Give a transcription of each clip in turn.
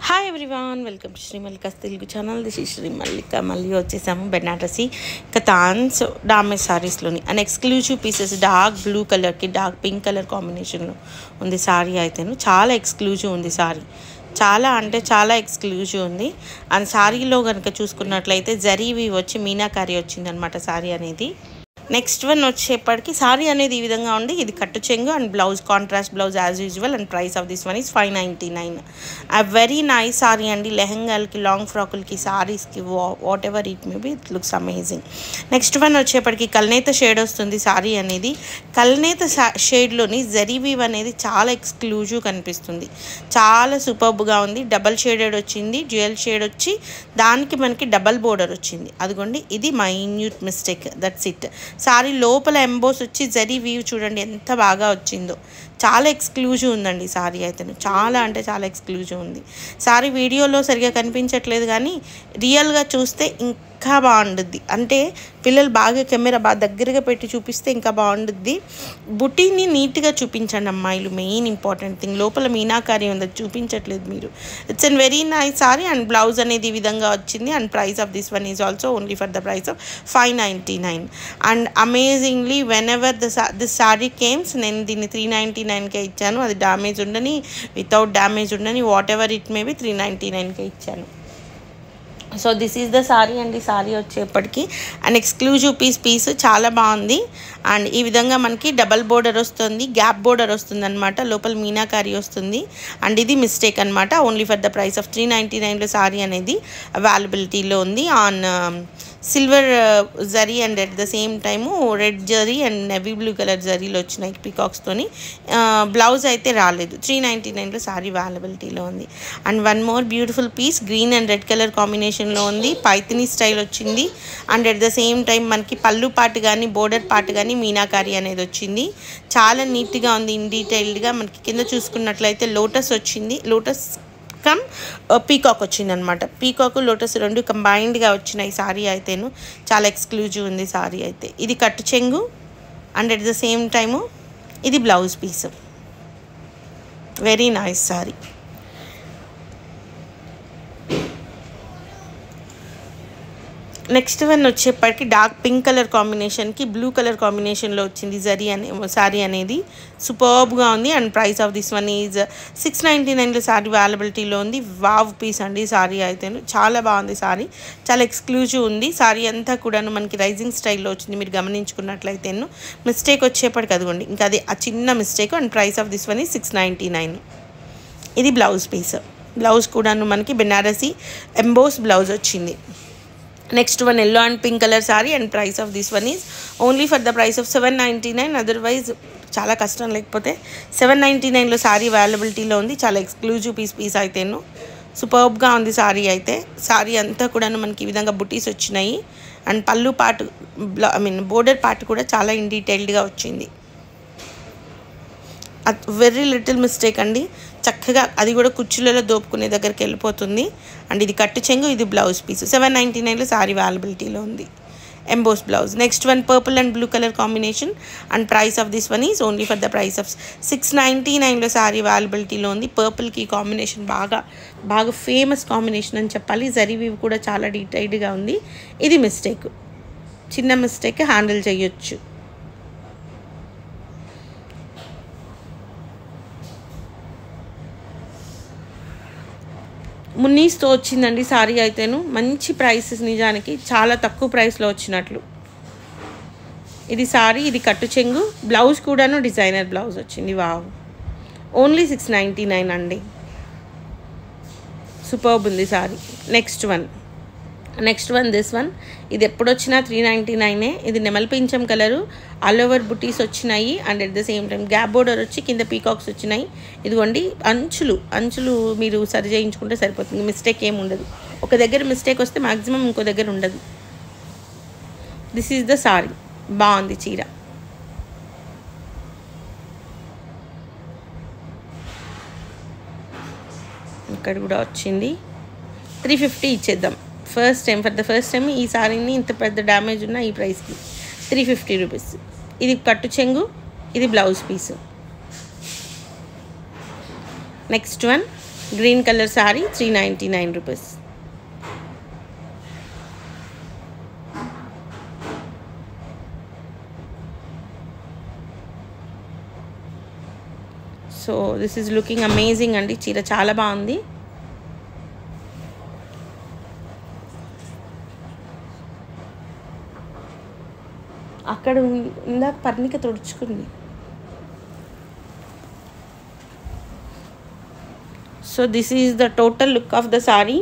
Hi everyone, welcome to Sri Mallika's Telugu channel. This is Sri Mallika. మళ్ళీ వచ్చేసాము Banarasi katans damage సారీస్లోని and exclusive pieces. Dark blue కలర్కి dark pink colour కాంబినేషన్లో ఉంది సారీ. అయితేను చాలా ఎక్స్క్లూజివ్ ఉంది సారీ, చాలా అంటే చాలా ఎక్స్క్లూజివ్ ఉంది. అండ్ సారీలో కనుక చూసుకున్నట్లయితే జరీవి వచ్చి మీనాకారి వచ్చింది అనమాట సారీ అనేది. నెక్స్ట్ వన్ వచ్చేప్పటికి సారీ అనేది ఈ విధంగా ఉంది. ఇది కట్టు చెంగు and blouse contrast blouse as usual. And price of this one is 599. A very nice sari అండి. లెహంగాలకి, లాంగ్ ఫ్రాకులకి, సారీస్కి, whatever it may be, it looks amazing. Next one వచ్చేప్పటికి కల్నేత షేడ్ వస్తుంది సారీ అనేది. కల్నేత షేడ్లోని జరీ వీవ్ అనేది చాలా ఎక్స్క్లూజివ్ కనిపిస్తుంది, చాలా సూపర్బ్గా ఉంది. డబల్ షేడెడ్ వచ్చింది, డ్యూయల్ షేడ్ వచ్చి దానికి మనకి డబల్ బోర్డర్ వచ్చింది. అదిగోండి, ఇది minute mistake, that's it. Sorry లోపల ఎంబోస్ వచ్చి జరీ వీవ్ చూడండి ఎంత బాగా వచ్చిందో. చాలా ఎక్స్క్లూజివ్ ఉందండి సారీ అయితే, చాలా అంటే చాలా ఎక్స్క్లూజివ్ ఉంది. సారీ వీడియోలో సరిగా కనిపించట్లేదు కానీ రియల్గా చూస్తే ఇంకా బాగుండుద్ది. అంటే పిల్లలు బాగా కెమెరా బాగా దగ్గరగా పెట్టి చూపిస్తే ఇంకా బాగుండుద్ది. బుటీని నీట్గా చూపించండి అమ్మాయిలు, మెయిన్ ఇంపార్టెంట్ థింగ్. లోపల మీనాకారి ఉంది, చూపించట్లేదు మీరు. It's an very nice sari. And blouse అనేది ఈ విధంగా వచ్చింది. And price of this one is also only for the price of 599. And amazingly whenever this sari comes, నేను దీన్ని 399కే ఇచ్చాను. అది డ్యామేజ్ ఉండని, వితౌట్ డ్యామేజ్ ఉండని, whatever it may be 399కే ఇచ్చాను. So this is the sari అండి. సారీ వచ్చేప్పటికి అండ్ ఎక్స్క్లూజివ్ పీస్ చాలా బాగుంది. అండ్ ఈ విధంగా మనకి డబల్ బోర్డర్ వస్తుంది, గ్యాప్ బోర్డర్ వస్తుంది అనమాట, లోపల మీనాకారి వస్తుంది. అండ్ ఇది మిస్టేక్ అనమాట. Only for the price of 399లో సారీ అనేది అవైలబిలిటీలో ఉంది. On silver zari and at the same time red zari and navy blue colour జరీలో వచ్చినాయి పీకాక్స్తోని. బ్లౌజ్ అయితే రాలేదు. 399లో సారీ అవైలబిలిటీలో ఉంది. And one more beautiful piece, green and red colour కాంబినేషన్లో ఉంది. పైథినీ స్టైల్ వచ్చింది. And at the same time మనకి పళ్ళు పాటు కానీ బోర్డర్ పాటు కానీ మీనాకారి అనేది వచ్చింది. చాలా నీట్గా ఉంది, ఇన్ డీటెయిల్డ్గా. మనకి కింద చూసుకున్నట్లయితే లోటస్ వచ్చింది, లోటస్ కమ్ పీకాక్ వచ్చింది అనమాట. పీకాక్ లోటస్ రెండు కంబైన్డ్గా వచ్చినాయి సారీ అయితేను. చాలా ఎక్స్క్లూజివ్ ఉంది సారీ అయితే. ఇది కట్టు చెంగు and at the same time ఇది blouse piece. Very nice sari. Next one వచ్చేప్పటికి డార్క్ పింక్ కలర్ కాంబినేషన్కి బ్లూ కలర్ కాంబినేషన్లో వచ్చింది జరీ అనే సారీ అనేది. సూపర్బ్గా ఉంది. And price of this one is 699లో సారీ అవైలబిలిటీలో ఉంది. వావ్ పీస్ అండి సారీ అయితే, చాలా బాగుంది సారీ, చాలా ఎక్స్క్లూజివ్ ఉంది. సారీ అంతా కూడాను మనకి రైజింగ్ స్టైల్లో వచ్చింది. మీరు గమనించుకున్నట్లయితే మిస్టేక్ వచ్చేప్పటికి అదిగోండి, ఇంకా అది ఆ చిన్న mistake. And price of this one is 699. ఇది బ్లౌజ్ పీస్. బ్లౌజ్ కూడాను మనకి బెనారసి ఎంబోస్ బ్లౌజ్ వచ్చింది. Next one yellow and pink colour sorry. And price of this one is only for the price of 799. Otherwise చాలా కష్టం, లేకపోతే 799లో సారీ అవైలబిలిటీలో ఉంది. చాలా ఎక్స్క్లూజివ్ పీస్ అయితేను. సూపర్బ్గా ఉంది సారీ అయితే. సారీ అంతా కూడాను మనకి ఈ విధంగా బుటీస్ వచ్చినాయి. అండ్ పళ్ళు పాటు బోర్డర్ పార్ట్ కూడా చాలా ఇన్ డీటెయిల్డ్గా వచ్చింది. వెరీ లిటిల్ మిస్టేక్ అండి. చక్కగా అది కూడా కుర్చీలలో దోపుకునే దగ్గరికి వెళ్ళిపోతుంది. అండ్ ఇది కట్టు చెంగు, ఇది బ్లౌజ్ పీస్. 799లో సారీ అవైలబిలిటీలో ఉంది, emboss blouse. Next one purple and blue colour combination. And price of this one is only for the price of 699లో సారీ అవైలబిలిటీలో ఉంది. పర్పుల్కి కాంబినేషన్ బాగా ఫేమస్ కాంబినేషన్ అని చెప్పాలి. జరీ వీవ్ కూడా చాలా డీటెయిల్డ్గా ఉంది. ఇది మిస్టేక్, చిన్న మిస్టేక్, హ్యాండిల్ చేయొచ్చు. మున్నీస్తో వచ్చిందండి సారీ అయితేను. మంచి ప్రైసెస్, నిజానికి చాలా తక్కువ ప్రైస్లో వచ్చినట్లు. ఇది సారీ, ఇది కట్టు చెంగు, బ్లౌజ్ కూడాను డిజైనర్ బ్లౌజ్ వచ్చింది. వావ్, ఓన్లీ 699 అండి. సూపర్బ్ ఉంది sorry. Next one this one. ఇది ఎప్పుడు వచ్చినా 399. ఇది నెమల్ పింఛం కలరు, ఆల్ ఓవర్ బుటీస్ వచ్చినాయి. And at the same time gap border వచ్చి కింద పీకాక్స్ వచ్చినాయి. ఇదిగోండి అంచులు మీరు సరి చేయించుకుంటే సరిపోతుంది, మిస్టేక్ ఏమి ఉండదు. ఒక దగ్గర మిస్టేక్ వస్తే మ్యాక్సిమం ఇంకో దగ్గర ఉండదు. This is the sorry. బాగుంది చీర. ఇక్కడ కూడా వచ్చింది. 350 ఇచ్చేద్దాం. ఫర్ ద ఫస్ట్ టైం ఈ సారీని ఇంత పెద్ద డ్యామేజ్ ఉన్న ఈ ప్రైస్కి 350 రూపీస్. ఇది కట్టు చెంగు, ఇది blouse piece. Next one green colour sari 399 rupees. So this is looking amazing అండి. చీర చాలా బాగుంది. అక్కడ ఇందాక పర్ణిక తుడుచుకుంది. So this is the total look of the sari.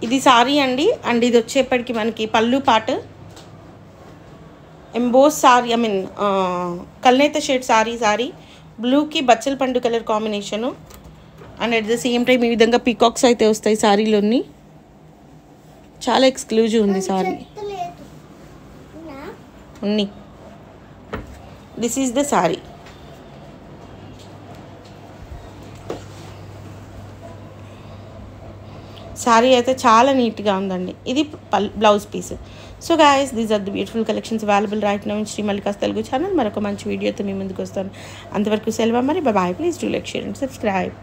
ఇది సారీ అండి. అండ్ ఇది వచ్చేప్పటికి మనకి పళ్ళు పాట ఎంబోస్ సారీ, ఐ మీన్ కల్నేత షేడ్ సారీ బ్లూకి బచ్చల పండు colour combination. And at the same time ఈ విధంగా పీకాక్స్ అయితే వస్తాయి సారీలోని. చాలా ఎక్స్క్లూజివ్ ఉంది సారీ. ఉన్ని this is the sari. Sari అయితే చాలా నీట్గా ఉందండి. ఇది blouse piece. So guys, these are the beautiful collections available right now in Shri Mallika's Telugu channel. మరొక మంచి వీడియోతో మీ ముందుకు వస్తాను. అంతవరకు సెలవు మరి. Bye. Please do like, share and subscribe.